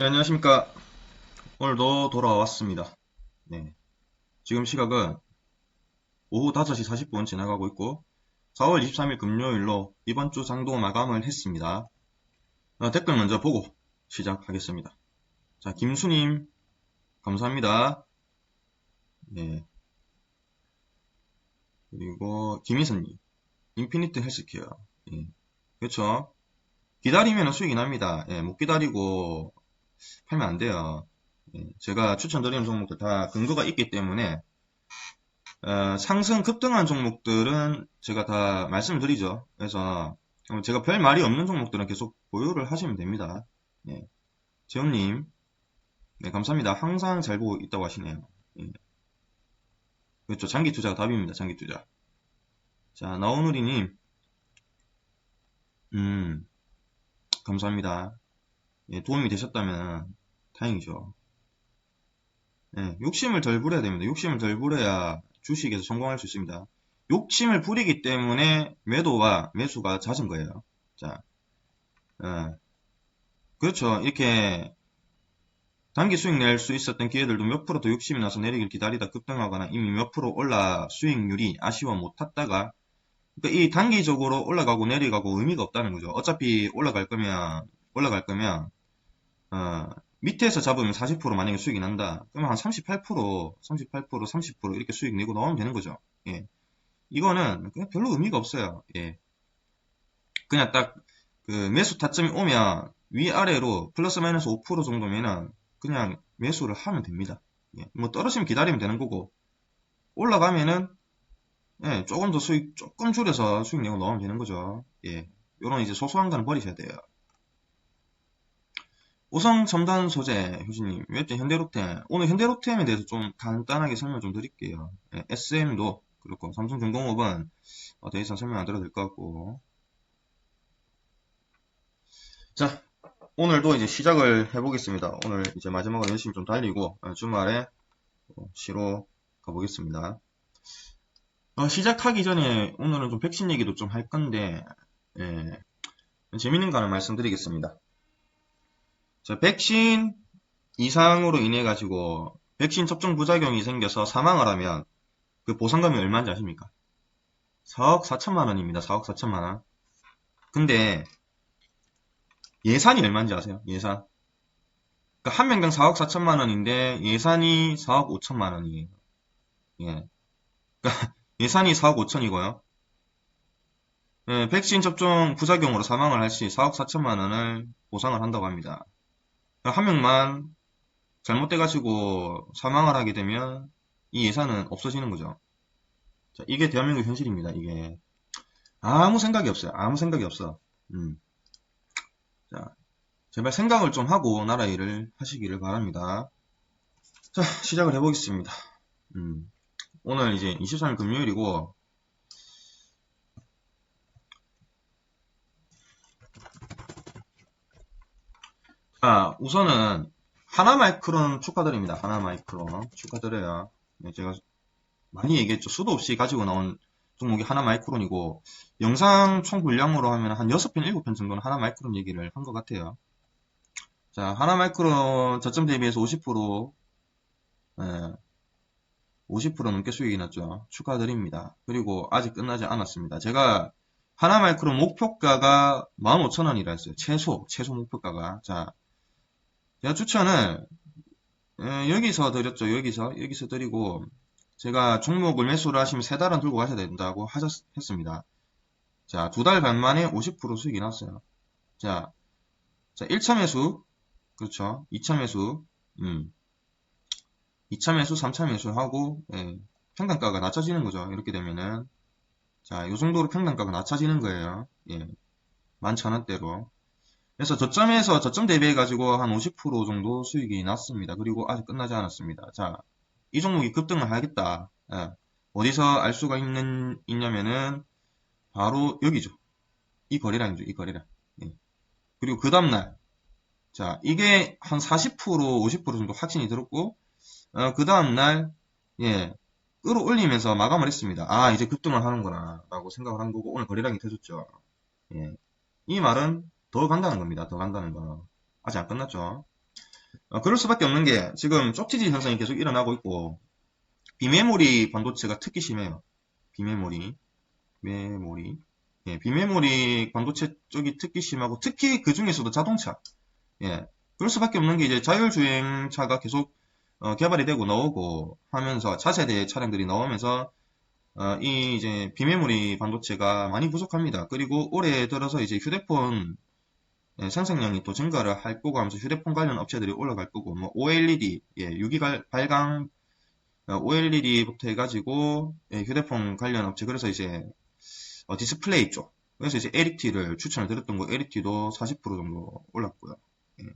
네, 안녕하십니까. 오늘도 돌아왔습니다. 네. 지금 시각은 오후 5시 40분 지나가고 있고, 4월 23일 금요일로 이번 주 장도 마감을 했습니다. 댓글 먼저 보고 시작하겠습니다. 자, 김수님, 감사합니다. 네. 그리고 김희선님, 인피니트 헬스케어. 예. 그렇죠. 기다리면 수익이 납니다. 예, 못 기다리고 팔면 안 돼요. 예, 제가 추천드리는 종목들 다 근거가 있기 때문에 상승 급등한 종목들은 제가 다 말씀을 드리죠. 그래서 제가 별 말이 없는 종목들은 계속 보유를 하시면 됩니다. 네. 재훈님, 네, 감사합니다. 항상 잘 보고 있다고 하시네요. 네. 그렇죠. 장기 투자가 답입니다. 장기 투자. 자, 나오누리님, 음, 감사합니다. 예, 도움이 되셨다면 다행이죠. 예, 욕심을 덜 부려야 됩니다. 욕심을 덜 부려야 주식에서 성공할 수 있습니다. 욕심을 부리기 때문에 매도와 매수가 잦은 거예요. 자, 예, 그렇죠. 이렇게 단기 수익 낼 수 있었던 기회들도 몇 프로 더 욕심이 나서 내리길 기다리다 급등하거나 이미 몇 프로 올라 수익률이 아쉬워 못 탔다가, 그러니까 이 단기적으로 올라가고 내려가고 의미가 없다는 거죠. 어차피 올라갈 거면 밑에서 잡으면 40% 만약에 수익이 난다. 그러면 한 38%, 30% 이렇게 수익 내고 나오면 되는 거죠. 예. 이거는 그냥 별로 의미가 없어요. 예. 그냥 딱 그 매수 타점이 오면 위아래로 플러스 마이너스 5% 정도면은 그냥 매수를 하면 됩니다. 예, 뭐 떨어지면 기다리면 되는 거고, 올라가면은 예, 조금 더 수익 조금 줄여서 수익 내고 넣으면 되는 거죠. 예, 요런 이제 소소한 거는 버리셔야 돼요. 우성 첨단 소재 효진님, 웹진 현대로템. 오늘 현대로템에 대해서 좀 간단하게 설명 좀 드릴게요. 예, SM도 그렇고 삼성중공업은 더 이상 설명 안 드려도 될 것 같고. 자, 오늘도 이제 시작을 해보겠습니다. 오늘 이제 마지막으로 열심히 좀 달리고 주말에 쉬러 가보겠습니다. 시작하기 전에 오늘은 좀 백신 얘기도 좀 할 건데, 예, 재밌는 거 하나 말씀드리겠습니다. 자, 백신 이상으로 인해 가지고 백신 접종 부작용이 생겨서 사망을 하면 그 보상금이 얼마인지 아십니까? 4억 4천만 원입니다. 4억 4천만 원. 근데 예산이 얼마인지 아세요? 예산. 그러니까 한 명당 4억 4천만 원인데 예산이 4억 5천만 원이에요. 예. 그러니까 예산이 4억 5천이고요. 예, 백신 접종 부작용으로 사망을 할 시 4억 4천만 원을 보상을 한다고 합니다. 한 명만 잘못돼가지고 사망을 하게 되면 이 예산은 없어지는 거죠. 자, 이게 대한민국 현실입니다. 이게 아무 생각이 없어요. 아무 생각이 없어. 자, 제발 생각을 좀 하고 나라 일을 하시기를 바랍니다. 자, 시작을 해보겠습니다. 오늘 이제 23일 금요일이고, 자, 우선은 하나마이크론 축하드립니다. 하나마이크론 축하드려요. 네, 제가 많이 얘기했죠. 수도 없이 가지고 나온 종목이 하나마이크론이고, 영상 총 분량으로 하면 한 6편, 7편 정도는 하나마이크론 얘기를 한 것 같아요. 자, 하나마이크론 저점 대비해서 50%, 50% 넘게 수익이 났죠. 축하드립니다. 그리고 아직 끝나지 않았습니다. 제가 하나마이크론 목표가가 15,000원이라 했어요. 최소 목표가가. 자, 제가 추천을 여기서 드렸죠. 여기서 드리고, 제가 종목을 매수를 하시면 3달은 들고 가셔야 된다고 했습니다. 자, 2달 반 만에 50% 수익이 났어요. 자, 1차 매수, 그렇죠. 2차 매수, 2차 매수, 3차 매수하고, 예, 평단가가 낮춰지는 거죠. 이렇게 되면은. 자, 요 정도로 평단가가 낮춰지는 거예요. 예, 11,000원대로. 그래서 저점에서 저점 대비해가지고 한 50% 정도 수익이 났습니다. 그리고 아직 끝나지 않았습니다. 자, 이 종목이 급등을 하겠다. 예, 어디서 알 수가 있냐면은, 바로 여기죠. 이 거래량이죠. 이 거래량. 예. 그리고 그 다음날. 자, 이게 한 40%, 50% 정도 확신이 들었고, 그 다음날, 예, 끌어올리면서 마감을 했습니다. 아, 이제 급등을 하는구나. 라고 생각을 한 거고, 오늘 거래량이 터졌죠. 예. 이 말은 더 간다는 겁니다. 더 간다는 거. 아직 안 끝났죠. 그럴 수밖에 없는 게 지금 쇼티지 현상이 계속 일어나고 있고 비메모리 반도체가 특히 심해요. 비메모리, 메모리, 예, 비메모리 반도체 쪽이 특히 심하고 특히 그 중에서도 자동차, 예, 그럴 수밖에 없는 게 이제 자율주행차가 계속 개발이 되고 나오고 하면서 차세대 차량들이 나오면서 이 이제 비메모리 반도체가 많이 부족합니다. 그리고 올해 들어서 이제 휴대폰 생산량이 또 증가를 할 거고 하면서 휴대폰 관련 업체들이 올라갈 거고 뭐 OLED, 예, 유기 발광 OLED부터 해가지고 휴대폰 관련 업체 그래서 이제 디스플레이 쪽 그래서 이제 LED를 추천을 드렸던 거 LED도 40% 정도 올랐고요. 예.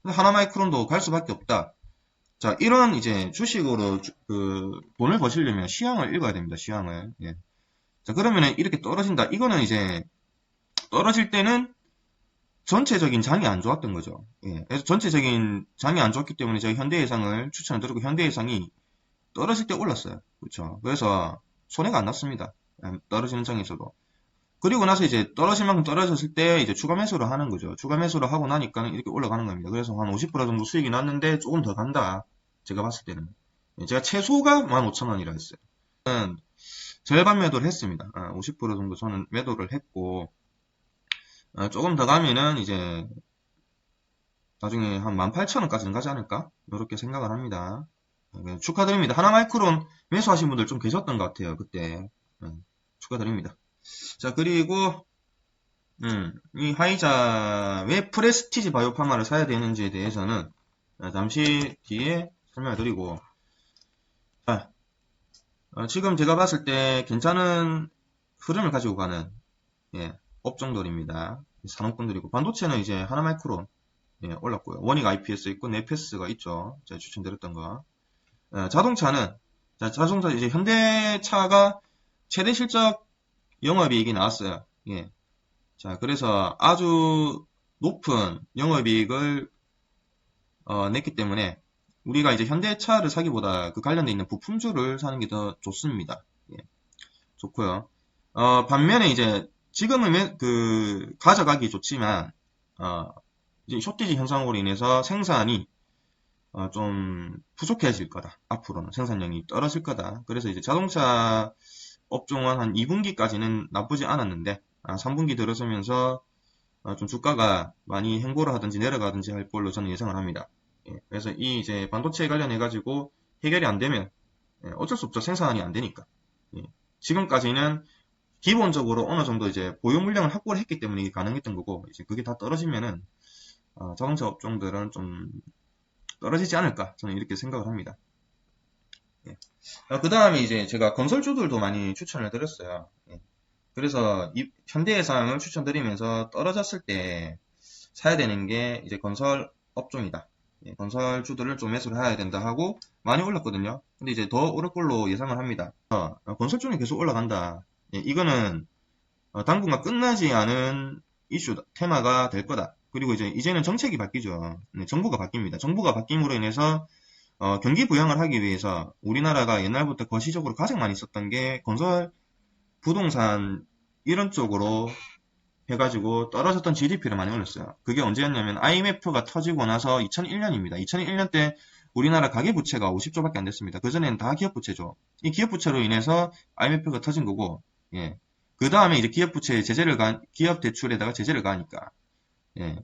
근데 하나마이크론도 갈 수밖에 없다. 자, 이런 이제 주식으로 그 돈을 버시려면 시황을 읽어야 됩니다. 시황을. 예. 자, 그러면은 이렇게 떨어진다. 이거는 이제 떨어질 때는 전체적인 장이 안 좋았던 거죠. 예. 그래서 전체적인 장이 안 좋았기 때문에 제가 현대해상을 추천을 드리고 현대해상이 떨어질 때 올랐어요. 그렇죠. 그래서 손해가 안 났습니다. 떨어지는 장에서도. 그리고 나서 이제 떨어질 만큼 떨어졌을 때 이제 추가 매수를 하는 거죠. 추가 매수를 하고 나니까 이렇게 올라가는 겁니다. 그래서 한 50% 정도 수익이 났는데 조금 더 간다. 제가 봤을 때는. 제가 최소가 15,000원이라 했어요. 저는 절반 매도를 했습니다. 50% 정도 저는 매도를 했고 조금 더 가면은 이제 나중에 한 18,000원까지는 가지 않을까? 이렇게 생각을 합니다. 축하드립니다. 하나마이크론 매수하신 분들 좀 계셨던 것 같아요. 그때. 축하드립니다. 자, 그리고 이 화이자 왜 프레스티지 바이오파마를 사야 되는지에 대해서는 잠시 뒤에 설명을 드리고 지금 제가 봤을 때 괜찮은 흐름을 가지고 가는 업종들입니다. 산업군들이고 반도체는 이제 하나마이크론 올랐고요. 원익 IPS 있고 네페스가 있죠. 제가 추천드렸던 거. 자동차는 자동차 이제 현대차가 최대 실적 영업이익이 나왔어요. 예. 자, 그래서 아주 높은 영업이익을 냈기 때문에 우리가 이제 현대차를 사기보다 그 관련돼 있는 부품주를 사는 게 더 좋습니다. 예. 좋고요. 반면에 이제 지금은 그 가져가기 좋지만 이제 쇼티지 현상으로 인해서 생산이 좀 부족해질 거다. 앞으로는 생산량이 떨어질 거다. 그래서 이제 자동차 업종은 한 2분기까지는 나쁘지 않았는데 3분기 들어서면서 좀 주가가 많이 횡보를 하든지 내려가든지 할 걸로 저는 예상을 합니다. 예, 그래서 이 이제 반도체 관련해 가지고 해결이 안 되면 어쩔 수 없죠. 생산이 안 되니까. 예, 지금까지는 기본적으로 어느 정도 이제 보유 물량을 확보를 했기 때문에 이게 가능했던 거고 이제 그게 다 떨어지면은 자동차 업종들은 좀 떨어지지 않을까 저는 이렇게 생각을 합니다. 예. 그 다음에 이제 제가 건설주들도 많이 추천을 드렸어요. 예. 그래서 현대해상을 추천드리면서 떨어졌을 때 사야 되는 게 이제 건설 업종이다. 예, 건설주들을 좀 매수를 해야 된다 하고 많이 올랐거든요. 근데 이제 더 오를 걸로 예상을 합니다. 건설주는 계속 올라간다. 예, 이거는 당분간 끝나지 않은 이슈 테마가 될 거다. 그리고 이제는 정책이 바뀌죠. 네, 정부가 바뀝니다. 정부가 바뀜으로 인해서 경기 부양을 하기 위해서 우리나라가 옛날부터 거시적으로 가장 많이 썼던 게 건설, 부동산 이런 쪽으로 해가지고 떨어졌던 GDP를 많이 올렸어요. 그게 언제였냐면 IMF가 터지고 나서 2001년입니다. 2001년 때 우리나라 가계부채가 50조밖에 안 됐습니다. 그전에는 다 기업부채죠. 이 기업부채로 인해서 IMF가 터진 거고, 예. 그 다음에 이제 기업부채에 기업 대출에다가 제재를 가니까, 예.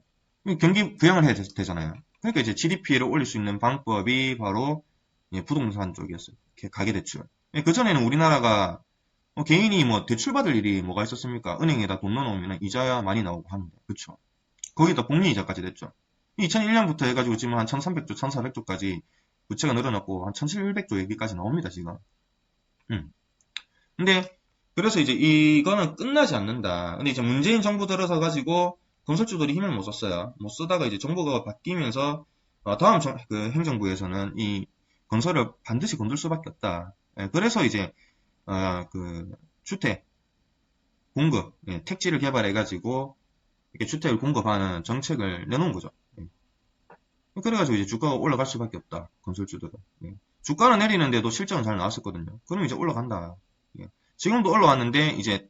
경기 부양을 해야 되잖아요. 그러니까 이제 GDP를 올릴 수 있는 방법이 바로 부동산 쪽이었어요. 가계대출. 그전에는 우리나라가 개인이 뭐 대출받을 일이 뭐가 있었습니까? 은행에다 돈 넣어놓으면 이자야 많이 나오고 하는데. 그쵸? 거기다 복리이자까지 됐죠. 2001년부터 해가지고 지금 한 1300조, 1400조까지 부채가 늘어났고 한 1700조 얘기까지 나옵니다, 지금. 근데 그래서 이제 이거는 끝나지 않는다. 근데 이제 문재인 정부 들어서 가지고 건설주들이 힘을 못 썼어요. 못 쓰다가 이제 정부가 바뀌면서 다음 그 행정부에서는 이 건설을 반드시 건들 수밖에 없다. 그래서 이제 그 주택 공급, 택지를 개발해가지고 이렇게 주택을 공급하는 정책을 내놓은 거죠. 그래가지고 이제 주가가 올라갈 수밖에 없다. 건설주들은. 주가는 내리는데도 실적은 잘 나왔었거든요. 그럼 이제 올라간다. 지금도 올라왔는데 이제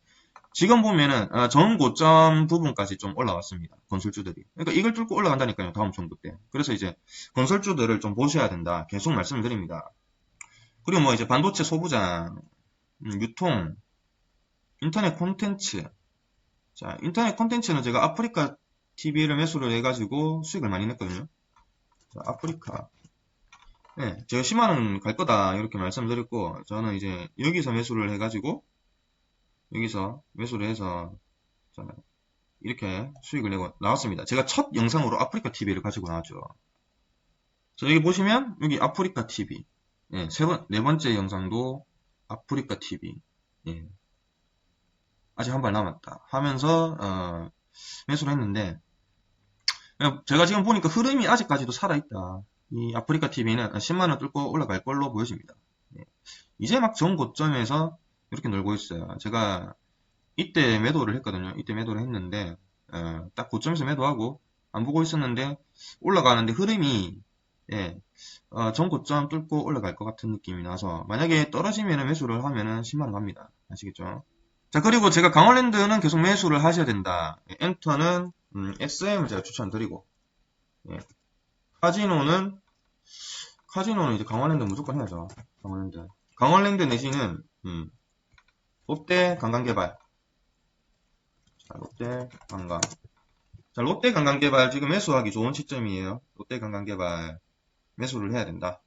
지금 보면은 전 고점 부분까지 좀 올라왔습니다. 건설주들이. 그러니까 이걸 뚫고 올라간다니까요. 다음 정도 때. 그래서 이제 건설주들을 좀 보셔야 된다. 계속 말씀을 드립니다. 그리고 뭐 이제 반도체 소부장, 유통, 인터넷 콘텐츠. 자, 인터넷 콘텐츠는 제가 아프리카 TV를 매수를 해가지고 수익을 많이 냈거든요. 자, 아프리카. 네, 제가 10만원 갈 거다. 이렇게 말씀드렸고, 저는 이제 여기서 매수를 해가지고, 여기서 매수를 해서, 저는 이렇게 수익을 내고 나왔습니다. 제가 첫 영상으로 아프리카 TV를 가지고 나왔죠. 자, 여기 보시면, 여기 아프리카 TV. 예, 네 번째 영상도 아프리카 TV. 예, 아직 한 발 남았다. 하면서, 매수를 했는데, 제가 지금 보니까 흐름이 아직까지도 살아있다. 이 아프리카 TV는 10만원 뚫고 올라갈 걸로 보여집니다. 예, 이제 막 전 고점에서 이렇게 놀고 있어요. 제가 이때 매도를 했거든요. 이때 매도를 했는데, 딱 고점에서 매도하고, 안 보고 있었는데, 올라가는데 흐름이, 예, 전 고점 뚫고 올라갈 것 같은 느낌이 나서, 만약에 떨어지면 매수를 하면은 10만원 갑니다. 아시겠죠? 자, 그리고 제가 강원랜드는 계속 매수를 하셔야 된다. 예, 엔터는, SM을 제가 추천드리고, 예, 카지노는 이제 강원랜드 무조건 해야죠. 강원랜드. 강원랜드 내지는, 롯데 관광개발. 자, 롯데 관광. 자, 롯데 관광개발 지금 매수하기 좋은 시점이에요. 롯데 관광개발 매수를 해야 된다.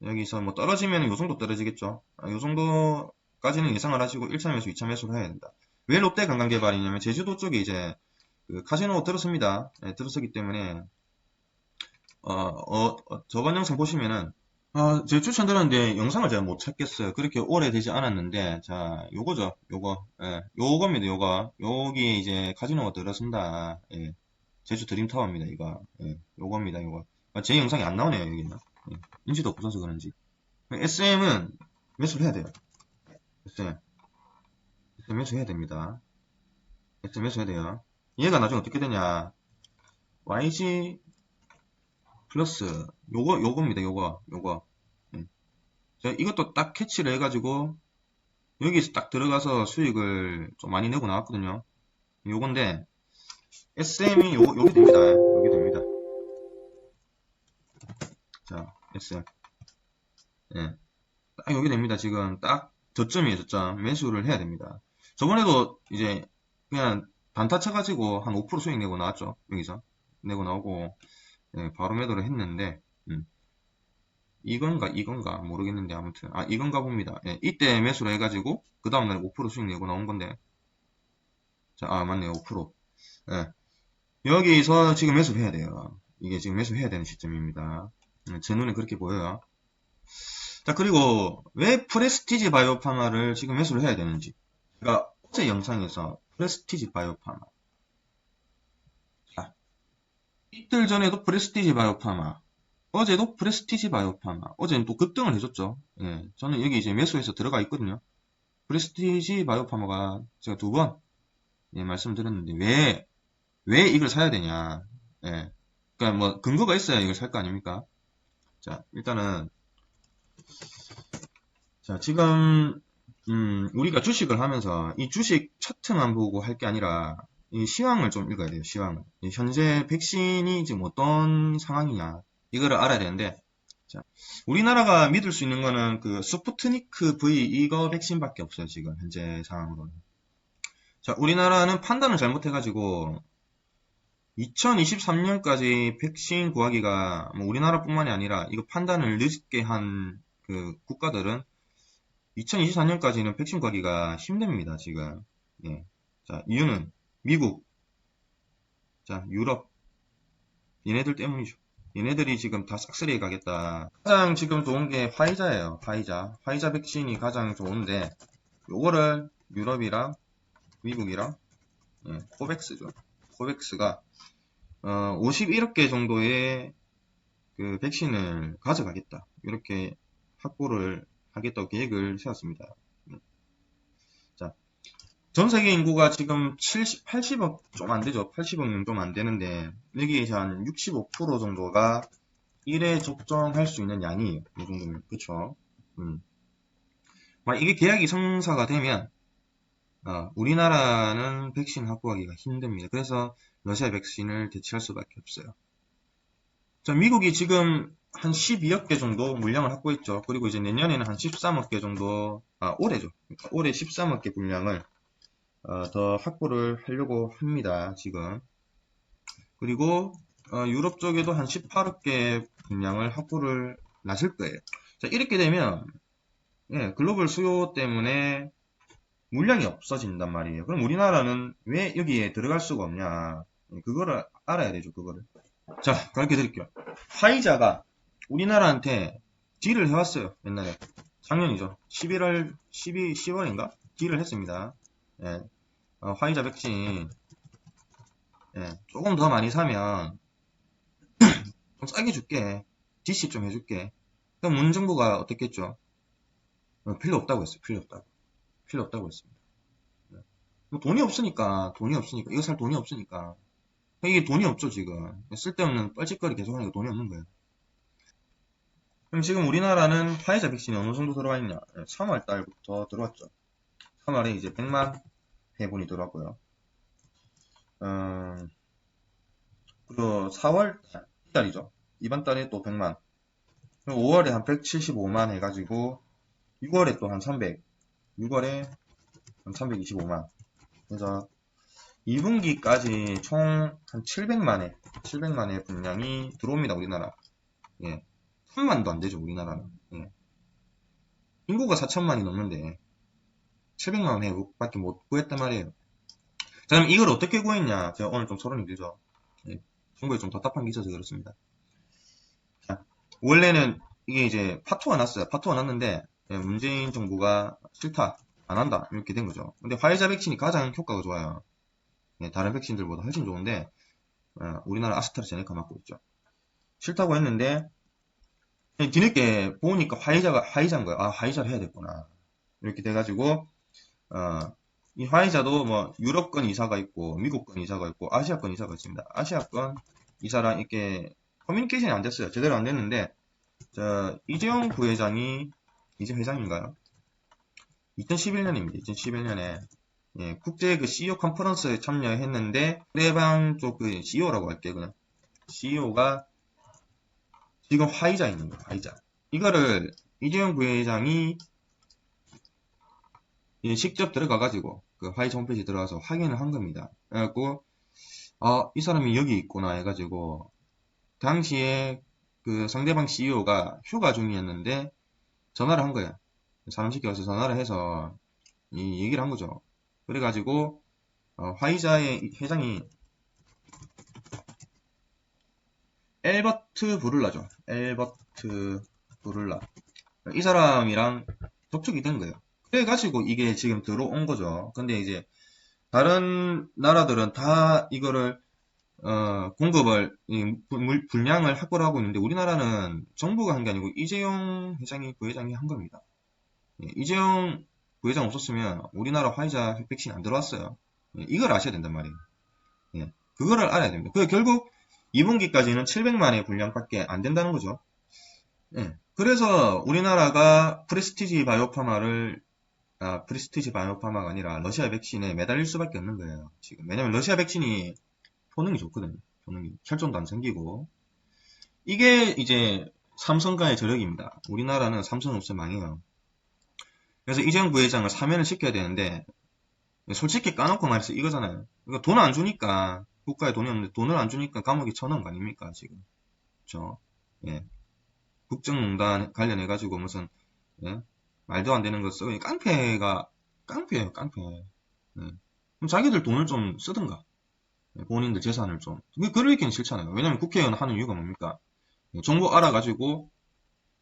여기서 뭐 떨어지면 요 정도 떨어지겠죠. 요 정도까지는 예상을 하시고 1차 매수, 2차 매수를 해야 된다. 왜 롯데 관광개발이냐면 제주도 쪽에 이제 그 카지노 들어섭니다. 네, 들어서기 때문에 저번 영상 보시면은 제가 추천드렸는데 영상을 제가 못 찾겠어요. 그렇게 오래되지 않았는데 자 요거죠. 요거 요겁니다. 요거 여기 이제 카지노가 들어선다. 예, 제주 드림타워입니다. 이거 요겁니다. 요거 제 영상이 안 나오네요. 여기는 인지도 없어서 그런지 SM은 매수를 해야 돼요. SM 매수해야 됩니다. SM 매수해야 돼요. 얘가 나중에 어떻게 되냐 YG 플러스 요겁니다. 요거 제가 이것도 딱 캐치를 해가지고 여기서 딱 들어가서 수익을 좀 많이 내고 나왔거든요. 요건데 SM이 요게 됩니다. 요게 됩니다. 자 SM 딱 요게 됩니다. 지금 딱 저점이에요. 저점 매수를 해야 됩니다. 저번에도 이제 그냥 단타 쳐가지고 한 5% 수익 내고 나왔죠. 여기서 내고 나오고 바로 매도를 했는데 이건가 모르겠는데 아무튼 이건가 봅니다. 이때 매수를 해가지고 그 다음날 5% 수익 내고 나온 건데 자 맞네요 5%. 여기서 지금 매수를 해야 돼요. 이게 지금 매수해야 되는 시점입니다. 제 눈에 그렇게 보여요. 자 그리고 왜 프레스티지 바이오파마를 지금 매수를 해야 되는지 제가 어제 영상에서 프레스티지 바이오파마 자 이틀 전에도 프레스티지 바이오파마 어제도 프레스티지 바이오파마 어제는 또 급등을 해줬죠. 저는 여기 이제 매수해서 들어가 있거든요. 프레스티지 바이오파마가 제가 2번 말씀드렸는데 왜 이걸 사야 되냐 그러니까 뭐 근거가 있어야 이걸 살 거 아닙니까? 자 일단은 자 지금 우리가 주식을 하면서 이 주식 차트만 보고 할 게 아니라 이 시황을 좀 읽어야 돼요. 시황을 현재 백신이 지금 어떤 상황이냐 이거를 알아야 되는데 자, 우리나라가 믿을 수 있는 거는 그 스푸트니크 V 이거 백신밖에 없어요. 지금 현재 상황으로는. 자, 우리나라는 판단을 잘못해가지고 2023년까지 백신 구하기가 뭐 우리나라뿐만이 아니라 이거 판단을 늦게 한 그 국가들은 2024년까지는 백신 구하기가 힘듭니다. 지금. 자, 이유는 미국, 자, 유럽 얘네들 때문이죠. 얘네들이 지금 다 싹쓸이 가겠다. 가장 지금 좋은 게 화이자예요. 화이자 백신이 가장 좋은데 요거를 유럽이랑 미국이랑 코백스죠. 코백스가 51억 개 정도의 그 백신을 가져가겠다. 이렇게 확보를 하겠다고 계획을 세웠습니다. 자, 전 세계 인구가 지금 80억 좀 안 되죠. 80억 좀 안 되는데 여기에서 한 65% 정도가 1회 접종할 수 있는 양이에요. 이 정도면 그쵸? 이게 계약이 성사가 되면 우리나라는 백신 확보하기가 힘듭니다. 그래서 러시아 백신을 대체할 수밖에 없어요. 자, 미국이 지금 한 12억 개 정도 물량을 확보했죠. 그리고 이제 내년에는 한 13억 개 정도, 올해죠. 그러니까 올해 13억 개 분량을 더 확보를 하려고 합니다. 지금. 그리고 유럽 쪽에도 한 18억 개 분량을 확보를 나실 거예요. 자, 이렇게 되면 글로벌 수요 때문에 물량이 없어진단 말이에요. 그럼 우리나라는 왜 여기에 들어갈 수가 없냐? 그거를 알아야 되죠, 그거를. 자, 가르쳐 드릴게요. 화이자가 우리나라한테 딜을 해왔어요, 옛날에. 작년이죠. 10월인가? 딜을 했습니다. 예, 화이자 백신, 조금 더 많이 사면, 좀 싸게 줄게. DC 좀 해줄게. 그럼 문정부가 어떻겠죠? 필요 없다고 했어요, 필요 없다고. 필요 없다고 했습니다. 뭐 돈이 없으니까, 이거 살 돈이 없으니까. 이게 돈이 없죠, 지금. 쓸데없는 뻘짓거리 계속 하니까 돈이 없는 거예요. 그럼 지금 우리나라는 화이자 백신이 어느 정도 들어와 있냐? 3월 달부터 들어왔죠. 3월에 이제 100만 회분이 들어왔고요. 그리고 4월 달이죠. 이번 달에 또 100만. 그리고 5월에 한 175만 해가지고 6월에 또 한 300. 6월에 한 325만. 그래서 2분기까지 총 한 700만회 분량이 들어옵니다, 우리나라. 예. 3만도 안 되죠, 우리나라는. 예. 인구가 4천만이 넘는데 700만 회밖에 못 구했단 말이에요. 자, 그럼 이걸 어떻게 구했냐? 제가 오늘 좀 서론이 길죠. 예. 정보에 좀 답답한 게 있어서 그렇습니다. 자, 원래는 이게 이제 파토가 났어요. 파토가 났는데 문재인 정부가 싫다, 안 한다 이렇게 된 거죠. 근데 화이자 백신이 가장 효과가 좋아요. 예, 다른 백신들보다 훨씬 좋은데 우리나라 아스트라제네카 맞고 있죠. 싫다고 했는데 뒤늦게 보니까 화이자인 거예요. 화이자를 해야 됐구나. 이렇게 돼가지고 이 화이자도 뭐 유럽권 이사가 있고 미국권 이사가 있고 아시아권 이사가 있습니다. 아시아권 이사랑 이렇게 커뮤니케이션이 안 됐어요. 제대로 안 됐는데 이재용 부회장이 이제 회장인가요? 2011년입니다. 2011년에 국제 그 CEO 컨퍼런스에 참여했는데 상대방 쪽 그 CEO라고 할게요. 그냥 CEO가 지금 화이자 있는 거예요. 화이자. 이거를 이재용 부회장이 직접 들어가가지고 그 화이자 홈페이지 들어가서 확인을 한 겁니다. 그래갖고 이 사람이 여기 있구나 해가지고 당시에 그 상대방 CEO가 휴가 중이었는데 전화를 한 거예요. 사람 시켜서 전화를 해서 이 얘기를 한 거죠. 그래가지고 화이자의 회장이 엘버트 부를라죠. 엘버트 부를라. 이 사람이랑 접촉이 된 거예요. 그래가지고 이게 지금 들어온 거죠. 근데 이제 다른 나라들은 다 이거를 공급을 분량을 확보를 하고 있는데 우리나라는 정부가 한 게 아니고 이재용 회장이 부회장이 한 겁니다. 이재용 부회장 없었으면 우리나라 화이자 백신이 안 들어왔어요. 이걸 아셔야 된단 말이에요. 그거를 알아야 됩니다. 결국 2분기까지는 700만의 분량밖에 안 된다는 거죠. 그래서 우리나라가 프레스티지 바이오파마가 아니라 러시아 백신에 매달릴 수밖에 없는 거예요. 지금 왜냐면 러시아 백신이 효능이 좋거든요. 효능이 혈전도 안 생기고 이게 이제 삼성과의 저력입니다. 우리나라는 삼성 없으면 망해요. 그래서 이재용 부회장을 사면을 시켜야 되는데 솔직히 까놓고 말해서 이거잖아요. 그러니까 돈 안 주니까 국가에 돈이 없는데 돈을 안 주니까 감옥에 쳐넣은 거 아닙니까 지금. 그렇죠? 국정농단 관련해가지고 무슨 말도 안 되는 거 쓰고 깡패예요, 깡패. 그럼 자기들 돈을 좀 쓰든가 본인들 재산을 좀 그러기는 싫잖아요. 왜냐면 국회의원 하는 이유가 뭡니까? 정보 알아가지고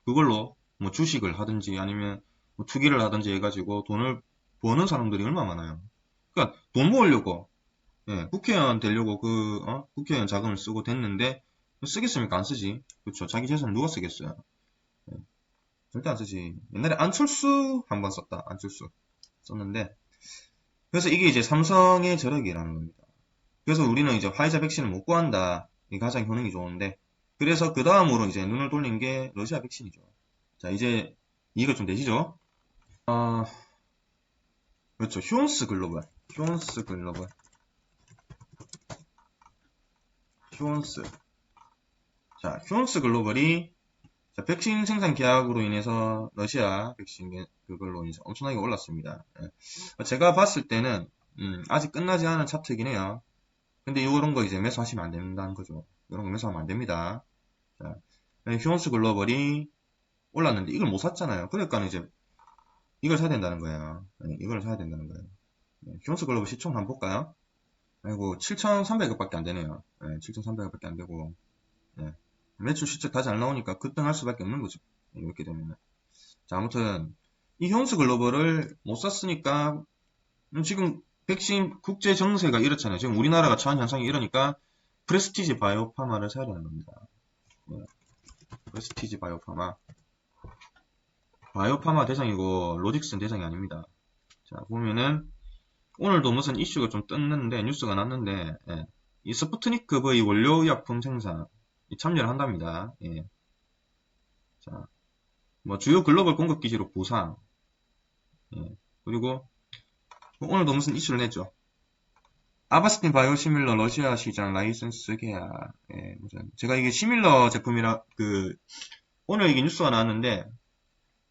그걸로 뭐 주식을 하든지 아니면 뭐 투기를 하든지 해가지고 돈을 버는 사람들이 얼마나 많아요. 그러니까 돈 모으려고 국회의원 되려고 국회의원 자금을 쓰고 됐는데 쓰겠습니까? 안 쓰지. 그렇죠. 자기 재산을 누가 쓰겠어요? 절대 안 쓰지. 옛날에 안철수 한번 썼다. 안철수 썼는데 그래서 이게 이제 삼성의 저력이라는 겁니다. 그래서 우리는 이제 화이자 백신을 못 구한다. 이게 가장 효능이 좋은데 그래서 그 다음으로 이제 눈을 돌린 게 러시아 백신이죠. 자, 이제 이해가 좀 되시죠? 그렇죠. 휴온스 글로벌. 휴온스 글로벌. 휴온스. 자, 휴온스 글로벌이 자, 백신 생산 계약으로 인해서 러시아 백신 그걸로 인해서 엄청나게 올랐습니다. 예. 제가 봤을 때는 아직 끝나지 않은 차트이긴 해요. 근데 이런 거 이제 매수하시면 안 된다는 거죠. 이런 거 매수하면 안 됩니다. 자, 휴온스 글로벌이 올랐는데 이걸 못 샀잖아요. 그러니까 이제 이걸 사야 된다는 거예요. 예, 이걸 사야 된다는 거예요. 예, 휴온스 글로벌 시총 한번 볼까요? 아이고 7,300억밖에 안 되네요. 예, 7,300억밖에 안 되고 예. 매출 실적 다 잘 나오니까 급등할 수밖에 없는 거죠. 예, 이렇게 되면은. 자, 아무튼 이 휴온스 글로벌을 못 샀으니까 지금 백신 국제 정세가 이렇잖아요. 지금 우리나라가 처한 현상이 이러니까 프레스티지 바이오파마를 사야 되는 겁니다. 예. 프레스티지 바이오파마. 바이오파마 대상이고 로직슨 대상이 아닙니다. 자, 보면은 오늘도 무슨 이슈가 좀 떴는데 뉴스가 났는데 예. 이 스푸트니크 V 원료의약품 생산 참여를 한답니다. 예. 자, 뭐 주요 글로벌 공급 기지로 보상. 예. 그리고 오늘도 무슨 이슈를 냈죠. 아바스틴 바이오시밀러 러시아 시장 라이선스 계약. 예, 무슨 제가 이게 시밀러 제품이라 오늘 이게 뉴스가 나왔는데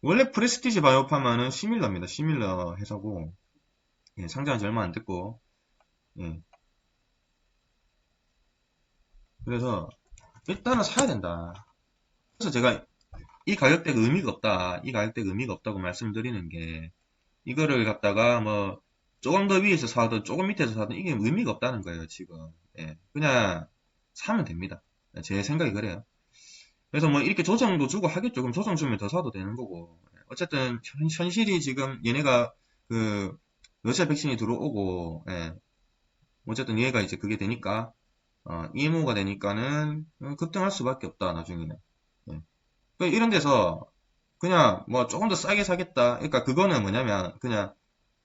원래 프레스티지 바이오파마는 시밀러입니다. 시밀러 회사고 예, 상장한 지 얼마 안 됐고 예. 그래서 일단은 사야 된다. 그래서 제가 이 가격대가 의미가 없다. 이 가격대가 의미가 없다고 말씀드리는 게 이거를 갖다가 뭐 조금 더 위에서 사든 조금 밑에서 사든 이게 의미가 없다는 거예요. 지금 예. 그냥 사면 됩니다. 제 생각이 그래요. 그래서 뭐 이렇게 조정도 주고 하겠죠. 그럼 조정 주면 더 사도 되는 거고. 어쨌든 현실이 지금 얘네가 그 러시아 백신이 들어오고 예. 어쨌든 얘가 이제 그게 되니까 EMO가 되니까는 급등할 수밖에 없다 나중에는. 예. 그러니까 이런 데서 그냥 뭐 조금 더 싸게 사겠다. 그러니까 그거는 뭐냐면 그냥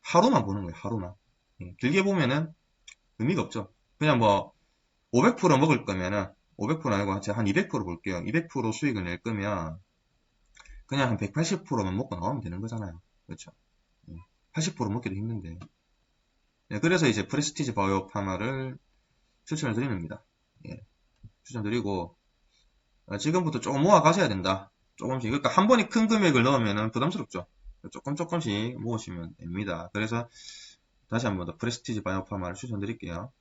하루만 보는 거예요. 하루만. 예. 길게 보면은 의미가 없죠. 그냥 뭐 500% 먹을 거면은 500% 아니고 한 200% 볼게요. 200% 수익을 낼 거면 그냥 한 180%만 먹고 나오면 되는 거잖아요. 그렇죠? 80% 먹기도 힘든데. 예, 그래서 이제 프레스티지 바이오파마를 추천을 드립니다. 예, 추천드리고 지금부터 조금 모아 가셔야 된다. 조금씩. 그러니까 한 번에 큰 금액을 넣으면 부담스럽죠. 조금씩 모으시면 됩니다. 그래서 다시 한번 더 프레스티지 바이오파마를 추천드릴게요.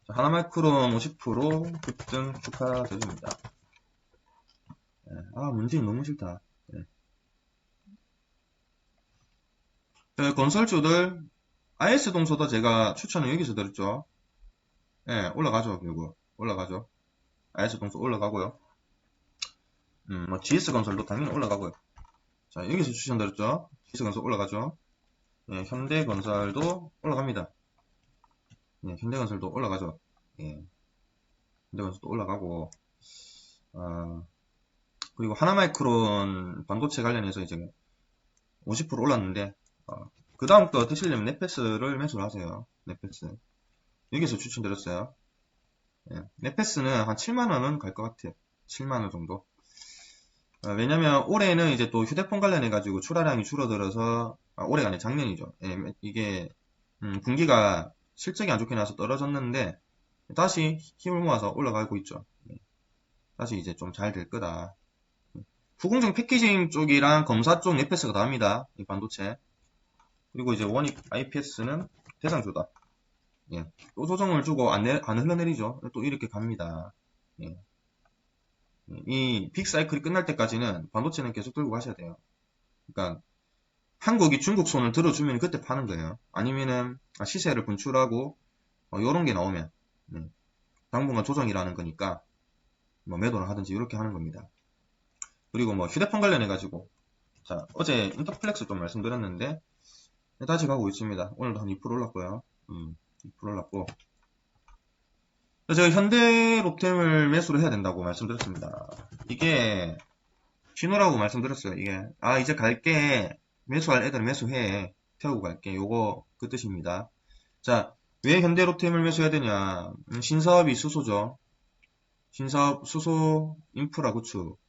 하나마이크론 50% 급등 축하드립니다. 아, 문제는 너무 싫다. 건설주들, IS 동서도 제가 추천을 여기서 드렸죠. 예, 올라가죠, 이거. 올라가죠. IS 동서 올라가고요. 뭐, GS 건설도 당연히 올라가고요. 자, 여기서 추천드렸죠. GS 건설 올라가죠. 예, 현대건설도 올라갑니다. 예, 현대건설도 올라가죠. 예, 현대건설도 올라가고, 그리고 하나마이크론 반도체 관련해서 이제 50% 올랐는데, 그 다음 거 드시려면 넷패스를 매수를 하세요. 넷패스. 여기서 추천드렸어요. 예, 넷패스는 한 7만원은 갈 것 같아요. 7만원 정도. 왜냐면 올해는 이제 또 휴대폰 관련해가지고 출하량이 줄어들어서, 올해가 아니라 작년이죠. 예, 이게, 분기가 실적이 안 좋게 나와서 떨어졌는데, 다시 힘을 모아서 올라가고 있죠. 예, 다시 이제 좀 잘 될 거다. 후공정 패키징 쪽이랑 검사 쪽 넷패스가 나옵니다. 이 반도체. 그리고 이제 원익 IPS는 대상주다. 예. 또 조정을 주고 안 흘러내리죠. 또 이렇게 갑니다. 예. 이 빅사이클이 끝날 때까지는 반도체는 계속 들고 가셔야 돼요. 그러니까 한국이 중국 손을 들어주면 그때 파는 거예요. 아니면은 시세를 분출하고 요런 게 나오면 당분간 조정이라는 거니까 뭐 매도를 하든지 이렇게 하는 겁니다. 그리고 뭐 휴대폰 관련해 가지고 자 어제 인터플렉스 좀 말씀드렸는데 다시 가고 있습니다. 오늘도 한 2% 올랐고요. 2% 올랐고 제가 현대로템을 매수를 해야 된다고 말씀드렸습니다. 이게 신호라고 말씀드렸어요. 이게 이제 갈게 매수할 애들 매수해 태우고 갈게 요거 그 뜻입니다. 자, 왜 현대로템을 매수해야 되냐? 신사업이 수소죠. 신사업 수소 인프라 구축.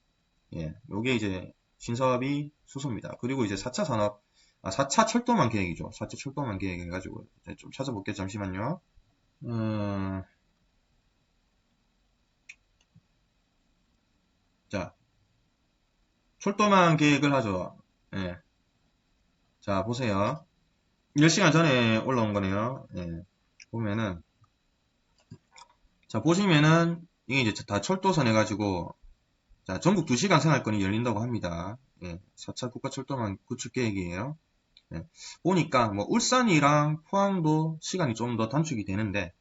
예, 요게 이제 신사업이 수소입니다. 그리고 이제 4차 산업, 4차 철도망 계획이죠. 4차 철도망 계획 해가지고 좀 찾아볼게요. 잠시만요. 자, 철도망 계획을 하죠. 예. 자, 보세요. 10시간 전에 올라온 거네요. 예. 보면은, 자, 보시면은, 이게 이제 다 철도선 해가지고, 자, 전국 2시간 생활권이 열린다고 합니다. 예. 4차 국가철도망 구축 계획이에요. 예. 보니까, 뭐, 울산이랑 포항도 시간이 좀 더 단축이 되는데,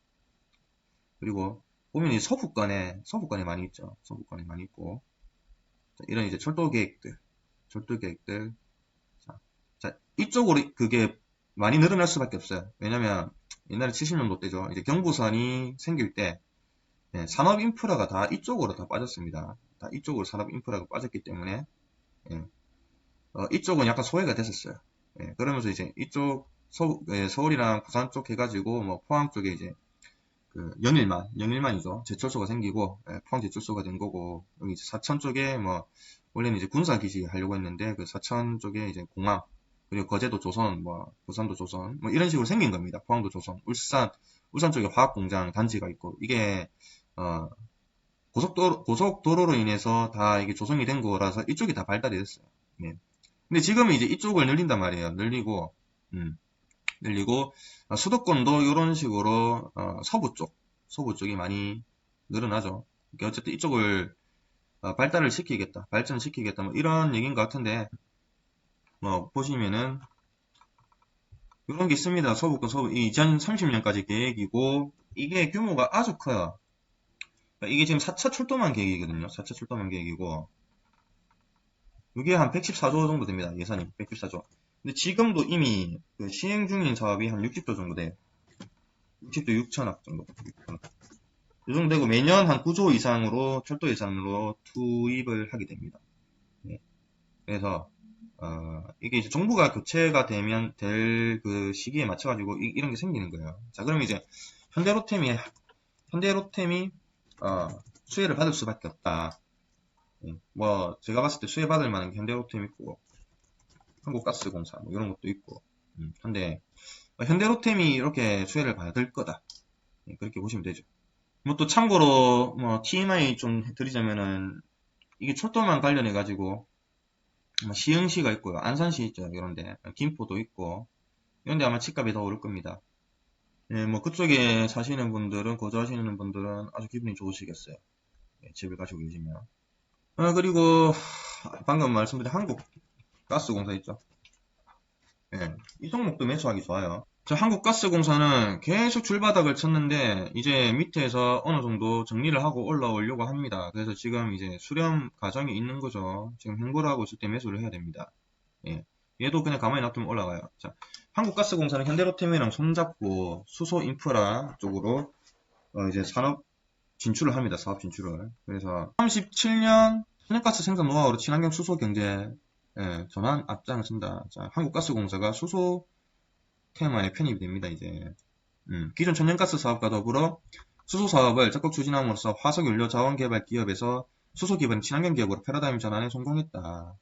그리고, 보면 이 서부권에 많이 있죠. 서부권에 많이 있고, 자, 이런 이제 철도 계획들. 자, 이쪽으로 그게 많이 늘어날 수밖에 없어요. 왜냐면 옛날에 70년도 때죠. 이제 경부선이 생길 때 산업 인프라가 다 이쪽으로 다 빠졌습니다. 다 이쪽으로 산업 인프라가 빠졌기 때문에 이쪽은 약간 소외가 됐었어요. 그러면서 이제 이쪽 서울이랑 부산 쪽 해가지고 뭐 포항 쪽에 이제 그 영일만이죠. 제철소가 생기고 포항 제철소가 된 거고 여기 이제 사천 쪽에 뭐 원래는 이제 군사기지 하려고 했는데 그 사천 쪽에 이제 공항 그리고 거제도 조선 뭐 부산도 조선 뭐 이런 식으로 생긴 겁니다. 포항도 조선 울산 쪽에 화학공장 단지가 있고 이게 고속도로로 인해서 다 이게 조성이 된 거라서 이쪽이 다 발달이 됐어요. 예. 근데 지금은 이제 이쪽을 늘린단 말이에요. 늘리고 수도권도 이런 식으로 서부 쪽이 많이 늘어나죠. 그러니까 어쨌든 이쪽을 발전을 시키겠다 뭐 이런 얘기인 것 같은데 뭐 보시면은 이런 게 있습니다. 서부권 서부 2030년까지 계획이고 이게 규모가 아주 커요. 그러니까 이게 지금 4차 철도망 계획이거든요. 4차 철도망 계획이고 이게 한 114조 정도 됩니다. 예산이 114조. 근데 지금도 이미 그 시행 중인 사업이 한 60조 정도 돼요. 60조 6천억 정도. 6천억. 이 정도 되고 매년 한 9조 이상으로 철도 예산으로 투입을 하게 됩니다. 네. 그래서 이게 이제 정부가 교체가 되면 될 그 시기에 맞춰가지고 이런 게 생기는 거예요. 자, 그럼 이제 현대로템이 수혜를 받을 수밖에 없다. 뭐 제가 봤을 때 수혜받을 만한 게 현대로템 있고 한국가스공사 뭐 이런 것도 있고 한데 현대로템이 이렇게 수혜를 받을 거다. 그렇게 보시면 되죠. 뭐 또 참고로 뭐 TMI 좀 드리자면은 이게 철도만 관련해 가지고 시흥시가 있고요. 안산시 있죠. 이런데 김포도 있고 이런데 아마 집값이 더 오를 겁니다. 뭐 그쪽에 사시는 분들은 거주하시는 분들은 아주 기분이 좋으시겠어요. 집을 가지고 계시면. 그리고 방금 말씀드린 한국가스공사 있죠. 이 종목도 매수하기 좋아요. 자, 한국가스공사는 계속 줄바닥을 쳤는데 이제 밑에서 어느 정도 정리를 하고 올라오려고 합니다. 그래서 지금 이제 수렴 과정이 있는 거죠. 지금 행보를 하고 있을 때 매수를 해야 됩니다. 얘도 그냥 가만히 놔두면 올라가요. 자, 한국가스공사는 현대로템이랑 손잡고 수소 인프라 쪽으로 이제 산업 진출을 합니다. 사업 진출을. 그래서 37년 천연가스 생산 노하우로 친환경 수소 경제 전환 앞장을 쓴다. 자, 한국가스공사가 수소 테마에 편입이 됩니다. 이제 기존 천연가스 사업과 더불어 수소 사업을 적극 추진함으로써 화석연료 자원 개발 기업에서 수소 기반 친환경 기업으로 패러다임 전환에 성공했다.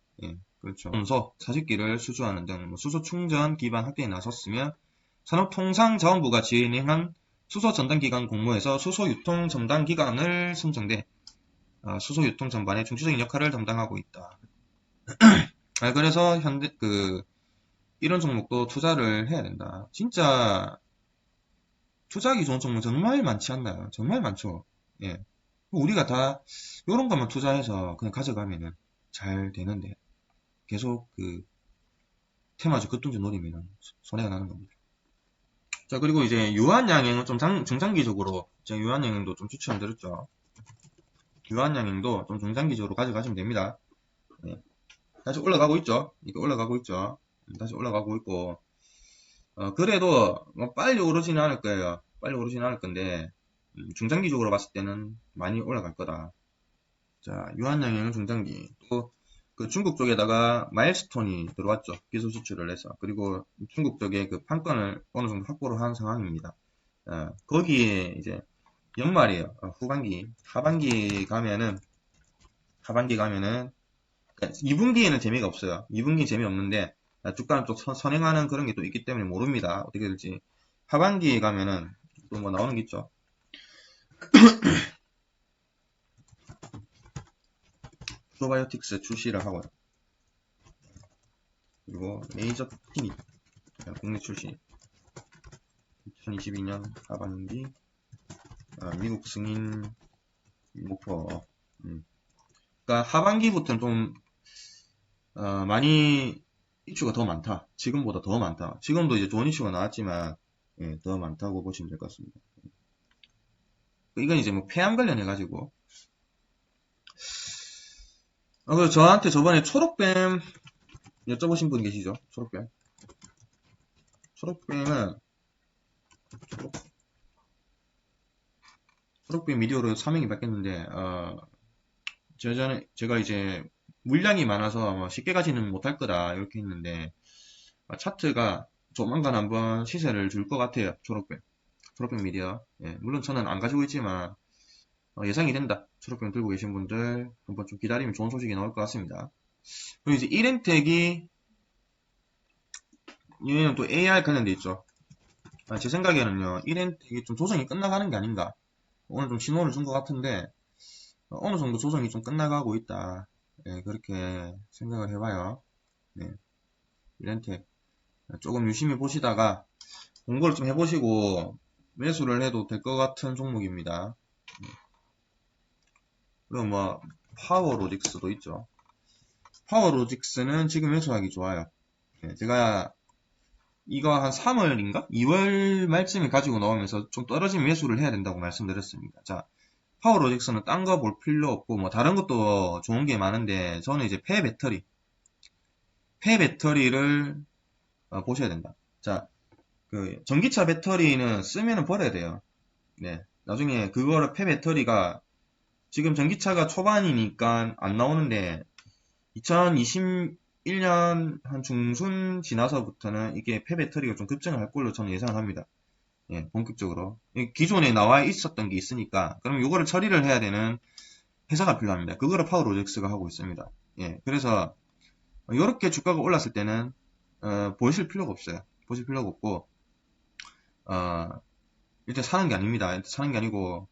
그렇죠. 원소, 사직기를 수주하는 등 수소 충전 기반 확대에 나섰으며 산업통상자원부가 진행한 수소 전담기관 공모에서 수소 유통 전담기관을 선정돼 수소 유통 전반에 중추적인 역할을 담당하고 있다. 그래서 이런 종목도 투자를 해야 된다. 진짜 투자하기 좋은 종목 정말 많지 않나요? 정말 많죠. 우리가 다 이런 것만 투자해서 그냥 가져가면은 잘 되는데 계속 테마주 급등주 노리면 손해가 나는 겁니다. 자, 그리고 이제 유한양행은 좀 중장기적으로 제가 유한양행도 좀 추천드렸죠. 유한양행도 좀 중장기적으로 가져가시면 됩니다. 다시 올라가고 있죠. 이게 올라가고 있죠. 다시 올라가고 있고 그래도 뭐 빨리 오르지는 않을 거예요. 빨리 오르지는 않을 건데 중장기적으로 봤을 때는 많이 올라갈 거다. 자, 유한양행은 중장기. 또 그 중국 쪽에다가 마일스톤이 들어왔죠. 기술 수출을 해서. 그리고 중국 쪽에 그 판권을 어느 정도 확보를 한 상황입니다. 거기에 이제 연말이에요. 후반기. 하반기 가면은 그러니까 2분기에는 재미가 없어요. 2분기 재미없는데 주가는 또 선행하는 그런 게 또 있기 때문에 모릅니다. 어떻게 될지. 하반기에 가면은 또 뭐 나오는 게 있죠. 프로바이오틱스 출시를 하고요. 그리고 레이저 티닛 국내 출시 2022년 하반기 미국 승인 목표. 그러니까 하반기부터는 좀 많이 이슈가 더 많다. 지금보다 더 많다. 지금도 이제 좋은 이슈가 나왔지만 예, 더 많다고 보시면 될 것 같습니다. 이건 이제 뭐 폐암 관련해 가지고 그리고 저한테 저번에 초록뱀 여쭤보신 분 계시죠? 초록뱀. 초록뱀은 초록뱀 미디어로 3명이 바뀌었는데 제가 이제 물량이 많아서 아마 쉽게 가지는 못할 거다 이렇게 했는데 차트가 조만간 한번 시세를 줄 것 같아요. 초록뱀 미디어. 예, 물론 저는 안 가지고 있지만 예상이 된다. 초록뱀 들고 계신 분들 한번 좀 기다리면 좋은 소식이 나올 것 같습니다. 그리고 이제 이렌텍이 얘는 또 AR 관련돼 있죠. 제 생각에는요, 이렌텍이 좀 조정이 끝나가는 게 아닌가. 오늘 좀 신호를 준 것 같은데 어느 정도 조정이 좀 끝나가고 있다. 예, 그렇게 생각을 해봐요. 네, 이렌텍 조금 유심히 보시다가 공부를 좀 해보시고 매수를 해도 될 것 같은 종목입니다. 그리고 뭐 파워로직스도 있죠. 파워로직스는 지금 매수하기 좋아요. 예, 제가 이거 한 3월인가? 2월 말쯤에 가지고 나오면서 좀 떨어진 매수를 해야 된다고 말씀드렸습니다. 자, 파워로직스는 딴 거 볼 필요 없고 뭐 다른 것도 좋은 게 많은데 저는 이제 폐배터리를 보셔야 된다. 자, 그 전기차 배터리는 쓰면은 버려야 돼요. 네. 나중에 그거를 폐배터리가 지금 전기차가 초반이니까 안 나오는데 2021년 한 중순 지나서부터는 이게 폐배터리가 좀 급증을 할 걸로 저는 예상을 합니다. 예, 본격적으로. 기존에 나와 있었던 게 있으니까 그럼 요거를 처리를 해야 되는 회사가 필요합니다. 그거를 파워로직스가 하고 있습니다. 예, 그래서 이렇게 주가가 올랐을 때는 보실 필요가 없어요. 보실 필요가 없고 일단 사는 게 아닙니다. 일단 사는 게 아니고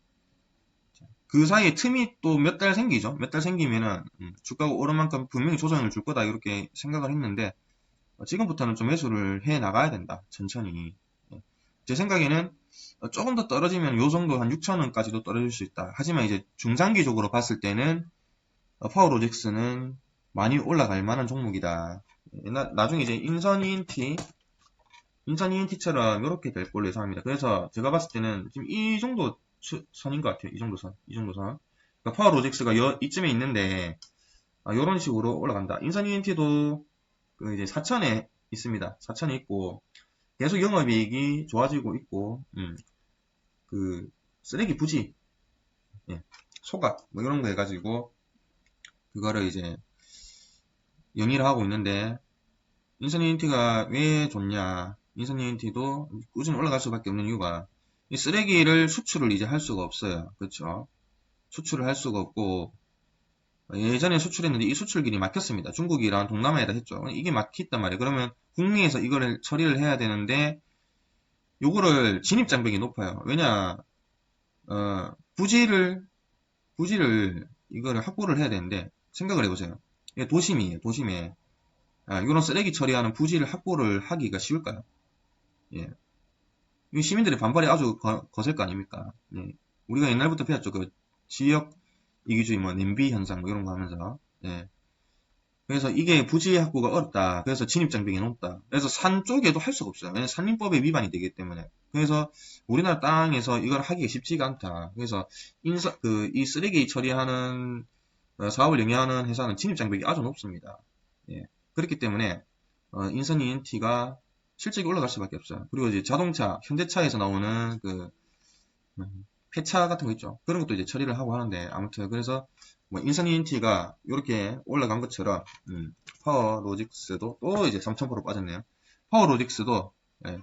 그 사이에 틈이 또 몇 달 생기죠. 몇 달 생기면은 주가가 오른 만큼 분명히 조정을 줄 거다 이렇게 생각을 했는데 지금부터는 좀 매수를 해 나가야 된다. 천천히. 예. 제 생각에는 조금 더 떨어지면 요 정도 한 6,000원까지도 떨어질 수 있다. 하지만 이제 중장기적으로 봤을 때는 파워로직스는 많이 올라갈 만한 종목이다. 나중에 이제 인선 ENT처럼 이렇게 될 걸로 예상합니다. 그래서 제가 봤을 때는 지금 이 정도 선인 것 같아요. 이 정도 선. 그러니까 파워로직스가 이쯤에 있는데 이런 식으로 올라간다. 인선 ENT도 그 이제 4천에 있습니다. 4천에 있고 계속 영업이익이 좋아지고 있고 그 쓰레기 부지 예, 소각 뭐 이런 거 해가지고 그거를 이제 영위를 하고 있는데 인선 ENT가 왜 좋냐? 인선 ENT도 꾸준히 올라갈 수밖에 없는 이유가 이 쓰레기를 수출을 이제 할 수가 없어요. 그렇죠? 수출을 할 수가 없고 예전에 수출했는데 이 수출길이 막혔습니다. 중국이랑 동남아에다 했죠. 이게 막혔단 말이에요. 그러면 국내에서 이거를 처리를 해야 되는데 요거를 진입장벽이 높아요. 왜냐 부지를 이거를 확보를 해야 되는데 생각을 해보세요. 이게 도심이에요. 도심에 이런 쓰레기 처리하는 부지를 확보를 하기가 쉬울까요? 예. 이 시민들의 반발이 아주 거셀 거 아닙니까? 예. 우리가 옛날부터 배웠죠. 그 지역 이기주의, 뭐 냄비 현상 뭐 이런 거 하면서. 예. 그래서 이게 부지 확보가 어렵다. 그래서 진입장벽이 높다. 그래서 산 쪽에도 할 수가 없어요. 왜냐면 산림법에 위반이 되기 때문에. 그래서 우리나라 땅에서 이걸 하기가 쉽지가 않다. 그래서 이 쓰레기 처리하는 사업을 영위하는 회사는 진입장벽이 아주 높습니다. 예. 그렇기 때문에 인선 ENT가 실적이 올라갈 수밖에 없어요. 그리고 이제 자동차, 현대차에서 나오는 그 폐차 같은 거 있죠. 그런 것도 이제 처리를 하고 하는데 아무튼 그래서 뭐 인선 ENT가 이렇게 올라간 것처럼 파워로직스도 또 이제 3,000% 빠졌네요. 파워로직스도 예,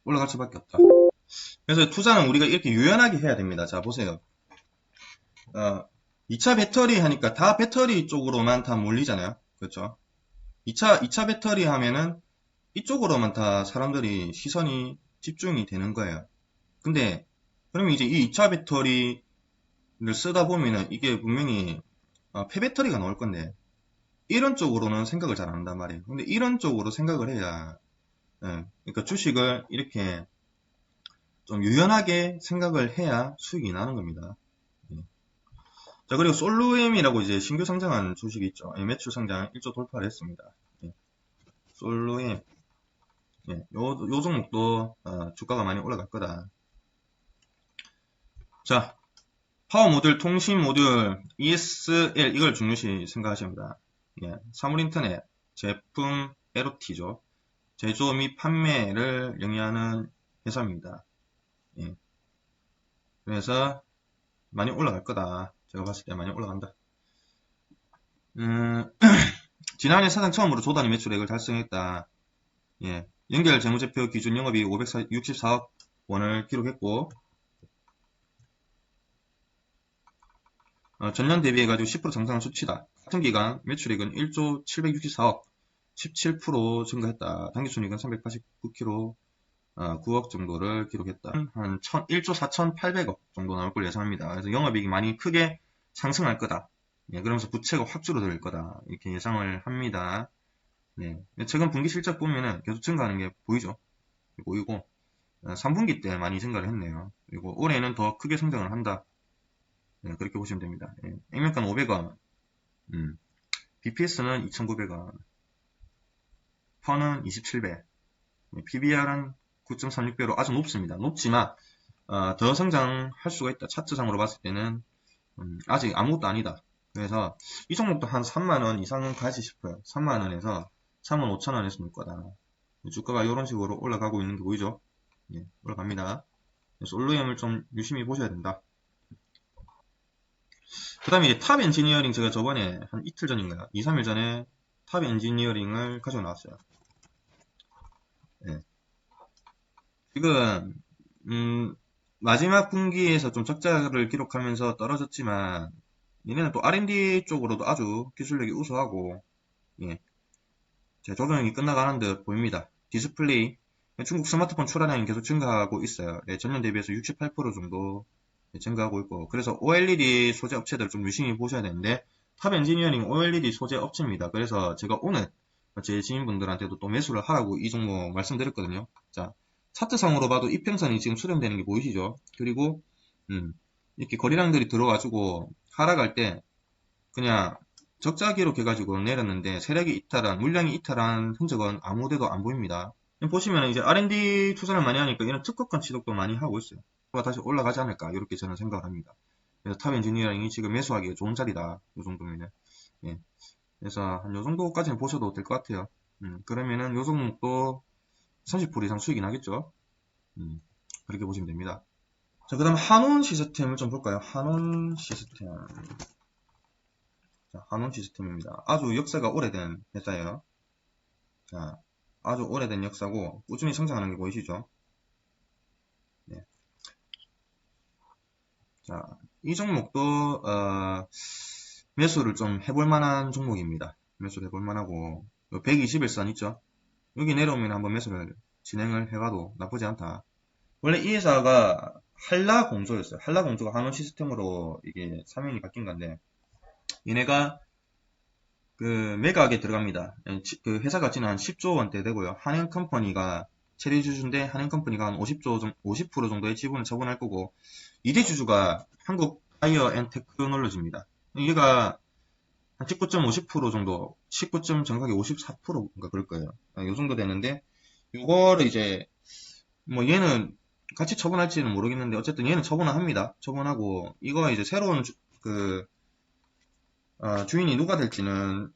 올라갈 수밖에 없다. 그래서 투자는 우리가 이렇게 유연하게 해야 됩니다. 자 보세요. 2차 배터리 하니까 다 배터리 쪽으로만 다 몰리잖아요. 그렇죠? 2차 배터리 하면은 이쪽으로만 다 사람들이 시선이 집중이 되는 거예요. 근데 그러면 이제 이 2차 배터리를 쓰다 보면은 이게 분명히 폐배터리가 나올 건데 이런 쪽으로는 생각을 잘 안 한단 말이에요. 근데 이런 쪽으로 생각을 해야 그러니까 주식을 이렇게 좀 유연하게 생각을 해야 수익이 나는 겁니다. 자, 그리고 솔루엠이라고 이제 신규 상장한 주식이 있죠. 매출 상장 1조 돌파를 했습니다. 솔루엠. 요 종목도 주가가 많이 올라갈 거다. 자, 파워 모듈, 통신 모듈, ESL 이걸 중요시 생각하셔야 합니다. 사물인터넷, 제품 LOT죠. 제조 및 판매를 영위하는 회사입니다. 그래서 많이 올라갈 거다. 제가 봤을 때 많이 올라간다. 지난해 사상 처음으로 조 단위 매출액을 달성했다. 연결 재무제표 기준 영업이익 564억 원을 기록했고, 전년 대비해가지고 10% 상승한 수치다. 같은 기간 매출액은 1조 764억, 17% 증가했다. 당기순이익은 389kg, 9억 정도를 기록했다. 한 1조 4,800억 정도 나올 걸 예상합니다. 그래서 영업이익이 많이 크게 상승할 거다. 그러면서 부채가 확 줄어들 거다. 이렇게 예상을 합니다. 최근 분기 실적 보면은 계속 증가하는 게 보이죠. 보이고, 3분기 때 많이 증가를 했네요. 그리고 올해는 더 크게 성장을 한다. 그렇게 보시면 됩니다. 액면가는 500원, BPS는 2,900원, 펀은 27배, PBR은 9.36배로 아주 높습니다. 높지만 더 성장할 수가 있다. 차트상으로 봤을 때는 아직 아무것도 아니다. 그래서 이 종목도 한 3만원 이상은 가지 싶어요. 3만원에서 35,000원 했으면 거다. 주가가 이런 식으로 올라가고 있는 게 보이죠? 올라갑니다. 솔루엠을 좀 유심히 보셔야 된다. 그 다음에 이제 탑 엔지니어링 제가 저번에 한 이틀 전인가요? 2, 3일 전에 탑 엔지니어링을 가지고 나왔어요. 지금 마지막 분기에서 좀 적자를 기록하면서 떨어졌지만 얘네는 또 R&D 쪽으로도 아주 기술력이 우수하고 제 조정이 끝나가는 듯 보입니다. 디스플레이 중국 스마트폰 출하량이 계속 증가하고 있어요. 전년 대비해서 68% 정도 증가하고 있고, 그래서 OLED 소재 업체들 좀 유심히 보셔야 되는데 탑 엔지니어링 OLED 소재 업체입니다. 그래서 제가 오늘 제 지인분들한테도 또 매수를 하라고 이 종목 말씀드렸거든요. 자, 차트상으로 봐도 이평선이 지금 수렴되는 게 보이시죠? 그리고 이렇게 거래량들이 들어와주고 하락할 때 그냥 적자 기록해가지고 내렸는데 세력이 이탈한, 물량이 이탈한 흔적은 아무데도 안 보입니다. 보시면 이제 R&D 투자를 많이 하니까 이런 특허권 취득도 많이 하고 있어요. 다시 올라가지 않을까 이렇게 저는 생각을 합니다. 그래서 탑 엔지니어링이 지금 매수하기에 좋은 자리다. 이 정도면은. 그래서 한 요 정도까지는 보셔도 될 것 같아요. 그러면은 요 종목도 30% 이상 수익이 나겠죠. 그렇게 보시면 됩니다. 자, 그 다음 한온 시스템을 좀 볼까요? 한온 시스템. 자, 한온 시스템입니다. 아주 역사가 오래된 회사예요. 자, 아주 오래된 역사고 꾸준히 성장하는 게 보이시죠? 자, 이 종목도 매수를 좀 해볼 만한 종목입니다. 매수를 해볼 만하고 121선 있죠? 여기 내려오면 한번 매수를 진행을 해봐도 나쁘지 않다. 원래 이 회사가 한라공조였어요. 한라공조가 한원 시스템으로 이게 사명이 바뀐 건데 얘네가 그 매각에 들어갑니다. 그 회사 가치는 한 10조 원대 되고요. 한행컴퍼니가 최대 주주인데 한행컴퍼니가 한 50% 정도의 지분을 처분할 거고 2대 주주가 한국 바이어 앤 테크놀로지입니다. 얘가 한 19.50% 정도, 19. 정확하게 54%인가 그럴 거예요. 이 정도 되는데 이거를 이제 뭐 얘는 같이 처분할지는 모르겠는데 어쨌든 얘는 처분을 합니다. 처분하고 이거 이제 새로운 주인이 누가 될지는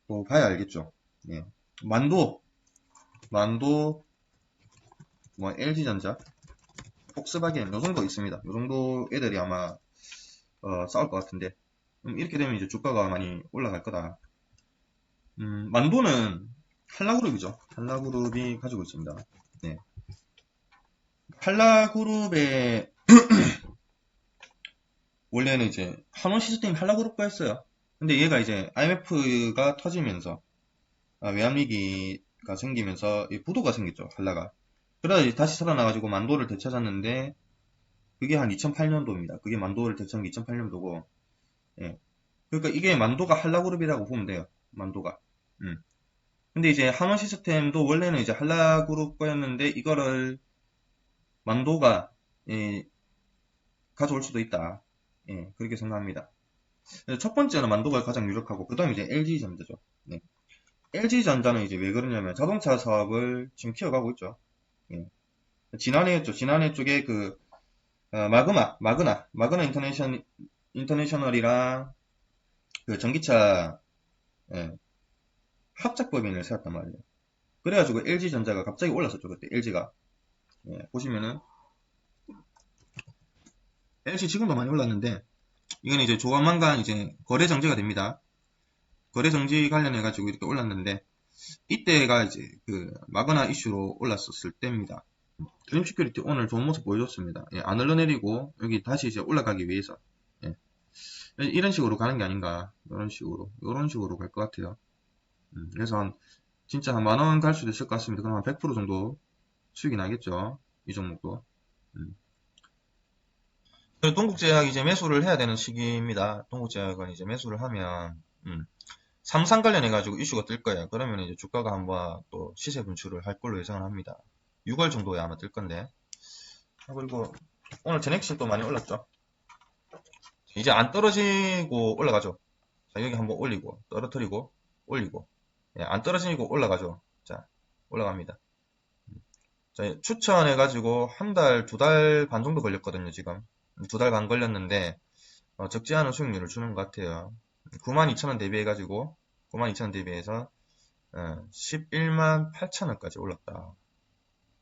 또 봐야 알겠죠. 만도 뭐 LG전자, 폭스바겐 요 정도 있습니다. 요 정도 애들이 아마 싸울 것 같은데 이렇게 되면 이제 주가가 많이 올라갈 거다. 만도는 한라그룹이죠. 한라그룹이 가지고 있습니다. 한라그룹의 원래는 이제 한원 시스템이 하려고 그럴 거였어요. 근데 얘가 이제 IMF가 터지면서 외환위기가 생기면서 부도가 생겼죠. 한라가. 그러다 이제 다시 살아나가지고 만도를 되찾았는데 그게 한 2008년도입니다. 그게 만도를 되찾은 게 2008년도고 예. 그러니까 이게 만도가 한라그룹이라고 보면 돼요. 만도가. 근데 이제 한원 시스템도 원래는 이제 한라그룹 거였는데 이거를 만도가 예, 가져올 수도 있다. 예, 그렇게 생각합니다. 첫 번째는 만도가 가장 유력하고 그 다음에 이제 LG전자죠. 네. LG전자는 이제 왜 그러냐면 자동차 사업을 지금 키워가고 있죠. 예. 지난해였죠. 지난해 쪽에 그 마그나 인터내셔널이랑 그 전기차 예, 합작법인을 세웠단 말이에요. 그래가지고 LG전자가 갑자기 올랐었죠. 그때 LG가 보시면은 LG 지금도 많이 올랐는데 이건 이제 조만간 이제 거래 정지가 됩니다. 거래 정지 관련해가지고 이렇게 올랐는데 이때가 이제 그 마그나 이슈로 올랐었을 때입니다. 드림시큐리티 오늘 좋은 모습 보여줬습니다. 예, 안 흘러내리고 여기 다시 이제 올라가기 위해서 예. 이런 식으로 가는 게 아닌가 이런 식으로 갈 것 같아요. 그래서 진짜 한 만원 갈 수도 있을 것 같습니다. 그럼 한 100% 정도 수익이 나겠죠. 이 종목도. 동국제약 이제 매수를 해야 되는 시기입니다. 동국제약은 이제 매수를 하면 삼상 관련해가지고 이슈가 뜰 거예요. 그러면 이제 주가가 한번 또 시세 분출을 할 걸로 예상을 합니다. 6월 정도에 아마 뜰 건데. 그리고 오늘 제넥신 또 많이 올랐죠. 이제 안 떨어지고 올라가죠. 자, 여기 한번 올리고, 떨어뜨리고, 올리고. 예, 안 떨어지고 올라가죠. 자, 올라갑니다. 자, 추천해가지고 한 달, 2달 반 정도 걸렸거든요, 지금. 2달 반 걸렸는데, 적지 않은 수익률을 주는 것 같아요. 92,000원 대비해가지고, 92,000원 대비해서, 11만 8천원까지 올랐다.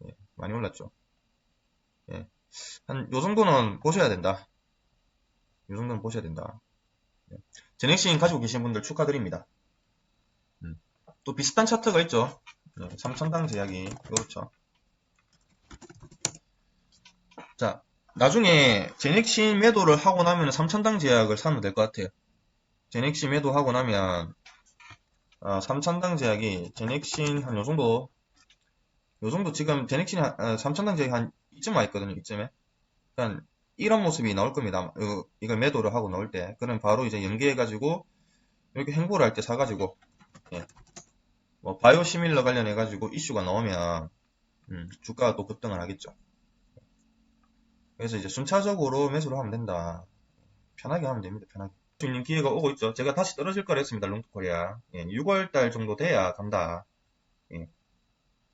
예, 많이 올랐죠. 예. 요 정도는 보셔야 된다. 요 정도는 보셔야 된다. 예. 제넥신 가지고 계신 분들 축하드립니다. 또 비슷한 차트가 있죠. 네, 삼천당 제약이, 그렇죠. 자, 나중에 제넥신 매도를 하고 나면 삼천당 제약을 사면 될 것 같아요. 제넥신 매도하고 나면, 삼천당 제약이, 제넥신 한 요정도 지금 제넥신 삼천당 제약이 한 이쯤 와 있거든요, 이쯤에. 그러니까 이런 모습이 나올 겁니다. 이걸 매도를 하고 나올 때. 그럼 바로 이제 연계해가지고, 이렇게 행보를 할 때 사가지고, 예. 뭐, 바이오시밀러 관련해가지고 이슈가 나오면, 주가가 또 급등을 하겠죠. 그래서 이제 순차적으로 매수를 하면 된다. 편하게 하면 됩니다. 편하게. 수 있는 기회가 오고 있죠. 제가 다시 떨어질 거라 했습니다. 롱투코리아. 예, 6월달 정도 돼야 간다. 예.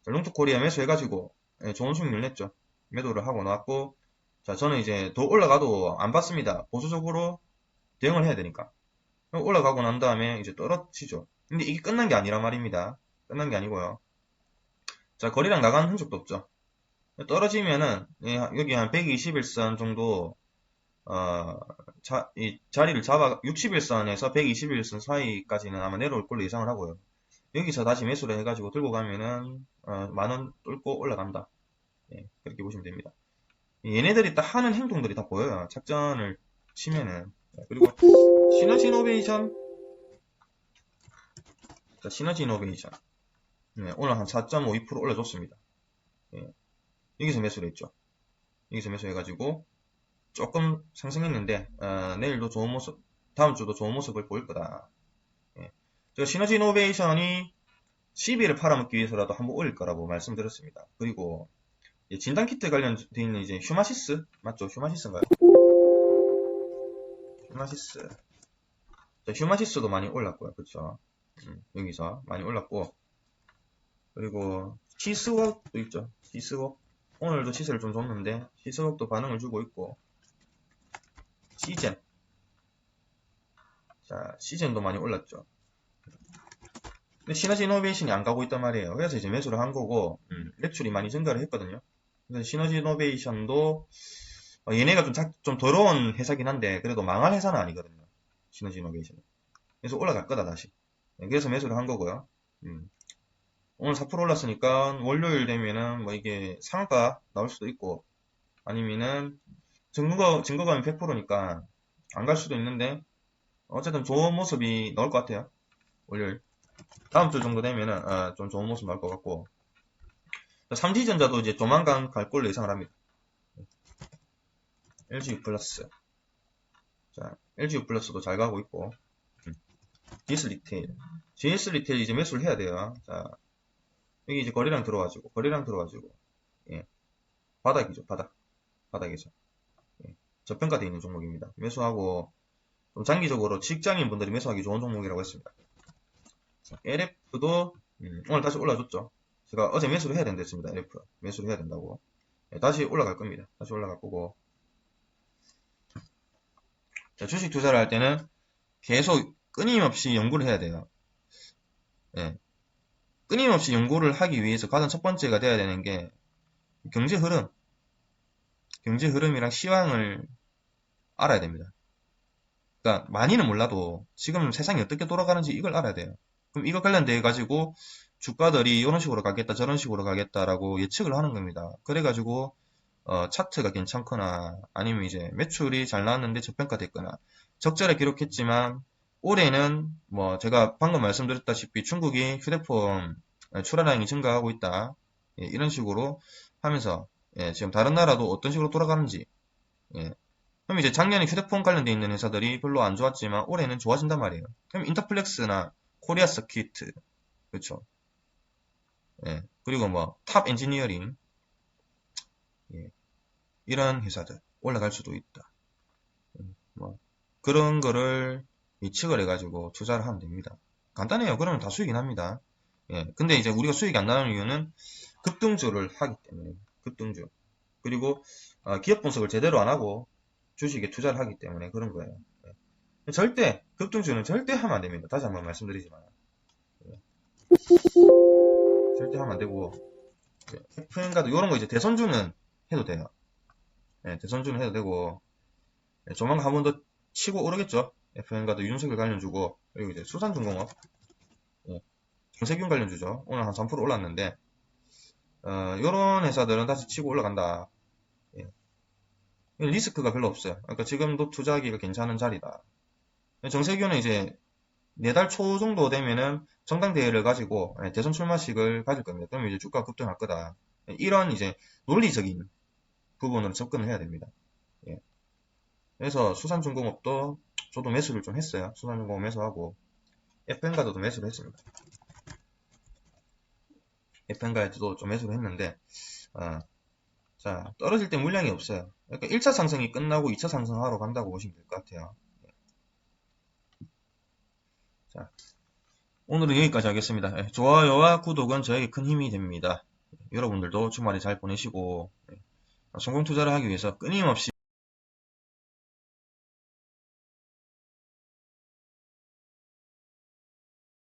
롱투코리아 매수해가지고 예, 좋은 수익률 냈죠. 매도를 하고 나왔고 자 저는 이제 더 올라가도 안 받습니다. 보수적으로 대응을 해야 되니까. 올라가고 난 다음에 이제 떨어지죠. 근데 이게 끝난 게 아니란 말입니다. 끝난 게 아니고요. 자 거리랑 나가는 흔적도 없죠. 떨어지면은 예, 여기 한 121선 정도 이 자리를 잡아 61선에서 121선 사이까지는 아마 내려올 걸로 예상을 하고요. 여기서 다시 매수를 해가지고 들고 가면은 만원 뚫고 올라간다. 예, 그렇게 보시면 됩니다. 얘네들이 딱 하는 행동들이 다 보여요. 작전을 치면은. 그리고 시너지 이노베이션. 자, 시너지 이노베이션. 네, 오늘 한 4.52% 올려줬습니다. 예, 여기서 매수를 했죠. 여기서 매수해가지고 조금 상승했는데 내일도 좋은 모습, 다음 주도 좋은 모습을 보일 거다. 예. 제가 시너지 이노베이션이 12를 팔아먹기 위해서라도 한번 올릴 거라고 말씀드렸습니다. 그리고 진단키트 관련되어 있는 이제 휴마시스 맞죠? 휴마시스인가요? 휴마시스. 자, 휴마시스도 많이 올랐고요. 그쵸? 여기서 많이 올랐고 그리고 시스웍도 있죠. 시스웍 오늘도 시세를 좀 줬는데 시스웍도 반응을 주고 있고 시젠. 자, 시젠도 많이 올랐죠. 근데 시너지 이노베이션이 안 가고 있단 말이에요. 그래서 이제 매수를 한 거고, 매출이 많이 증가를 했거든요. 그래서 시너지 이노베이션도, 얘네가 좀 더러운 회사긴 한데, 그래도 망할 회사는 아니거든요. 시너지 이노베이션은. 그래서 올라갈 거다, 다시. 네, 그래서 매수를 한 거고요. 오늘 4% 올랐으니까, 월요일 되면은, 뭐 이게 상한가 나올 수도 있고, 아니면은, 증거가 100%니까, 안 갈 수도 있는데 어쨌든 좋은 모습이 나올 것 같아요. 월요일 다음 주 정도 되면은 좀 좋은 모습 나올 것 같고, 삼지전자도 이제 조만간 갈 걸로 예상을 합니다. LGU 플러스, 자 LGU 플러스도 잘 가고 있고, GS 리테일 이제 매수를 해야 돼요. 자 여기 이제 거래량 들어가지고 예, 바닥이죠. 바닥이죠. 예, 저평가되어 있는 종목입니다. 매수하고 좀 장기적으로 직장인 분들이 매수하기 좋은 종목이라고 했습니다. 자, LF도 오늘 다시 올라줬죠. 제가 어제 매수를 해야 된다 했습니다. LF 매수를 해야 된다고. 예, 다시 올라갈 겁니다. 다시 올라갈 거고, 자, 주식 투자를 할 때는 계속 끊임없이 연구를 해야 돼요. 예, 끊임없이 연구를 하기 위해서 가장 첫 번째가 돼야 되는 게 경제 흐름이랑 시황을 알아야 됩니다. 그러니까 많이는 몰라도 지금 세상이 어떻게 돌아가는지 이걸 알아야 돼요. 그럼 이거 관련돼 가지고 주가들이 이런 식으로 가겠다 저런 식으로 가겠다라고 예측을 하는 겁니다. 그래가지고 차트가 괜찮거나 아니면 이제 매출이 잘 나왔는데 저평가됐거나, 적절히 기록했지만 올해는 뭐 제가 방금 말씀드렸다시피 중국이 휴대폰 출하량이 증가하고 있다, 예, 이런 식으로 하면서, 예, 지금 다른 나라도 어떤 식으로 돌아가는지, 예. 그럼 이제 작년에 휴대폰 관련돼 있는 회사들이 별로 안 좋았지만 올해는 좋아진단 말이에요. 그럼 인터플렉스나 코리아 서킷, 그렇죠. 예. 그리고 뭐 탑 엔지니어링, 예. 이런 회사들 올라갈 수도 있다. 뭐 그런 거를 예측을 해가지고 투자를 하면 됩니다. 간단해요. 그러면 다 수익이 납니다. 예. 근데 이제 우리가 수익이 안 나는 이유는 급등주를 하기 때문에, 급등주. 그리고 기업 분석을 제대로 안 하고 주식에 투자를 하기 때문에 그런 거예요. 예. 절대 급등주는 절대 하면 안 됩니다. 다시 한번 말씀드리지만, 예. 절대 하면 안 되고, FN가도 이런 거 이제 대선주는 해도 돼요. 예, 대선주는 해도 되고, 예, 조만간 한 번 더 치고 오르겠죠. FN가도 윤석열 관련주고, 그리고 이제 수산중공업, 예, 정세균 관련주죠. 오늘 한 3% 올랐는데, 요런 회사들은 다시 치고 올라간다. 예. 리스크가 별로 없어요. 그러니까 지금도 투자하기가 괜찮은 자리다. 정세균은 이제 내달 초 정도 되면은 정당대회를 가지고 대선 출마식을 가질 겁니다. 그러면 이제 주가 급등할 거다. 이런 이제 논리적인 부분으로 접근을 해야 됩니다. 예. 그래서 수산중공업도 저도 매수를 좀 했어요. 수산중공업 매수하고 FN가도 매수를 했습니다. FN가에도 좀 매수를 했는데, 자, 떨어질 때 물량이 없어요. 그러니까 1차 상승이 끝나고 2차 상승하러 간다고 보시면 될 것 같아요. 자, 오늘은 여기까지 하겠습니다. 예, 좋아요와 구독은 저에게 큰 힘이 됩니다. 여러분들도 주말에 잘 보내시고, 성공 투자를 하기 위해서 끊임없이